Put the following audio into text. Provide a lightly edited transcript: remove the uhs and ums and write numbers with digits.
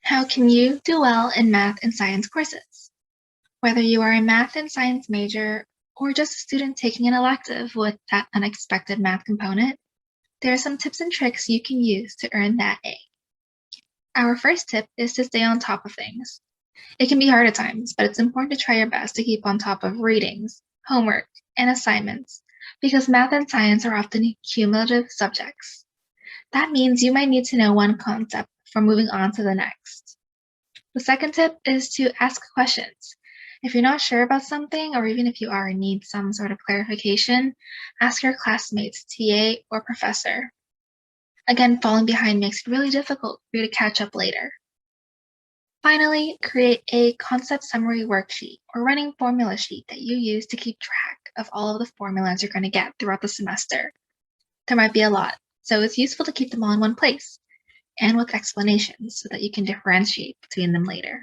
How can you do well in math and science courses? Whether you are a math and science major or just a student taking an elective with that unexpected math component, there are some tips and tricks you can use to earn that A. Our first tip is to stay on top of things. It can be hard at times, but it's important to try your best to keep on top of readings, homework, and assignments because math and science are often cumulative subjects. That means you might need to know one concept before moving on to the next. The second tip is to ask questions. If you're not sure about something, or even if you are in need some sort of clarification, ask your classmates, TA, or professor. Again, falling behind makes it really difficult for you to catch up later. Finally, create a concept summary worksheet or running formula sheet that you use to keep track of all of the formulas you're going to get throughout the semester. There might be a lot, so it's useful to keep them all in one place and with explanations so that you can differentiate between them later.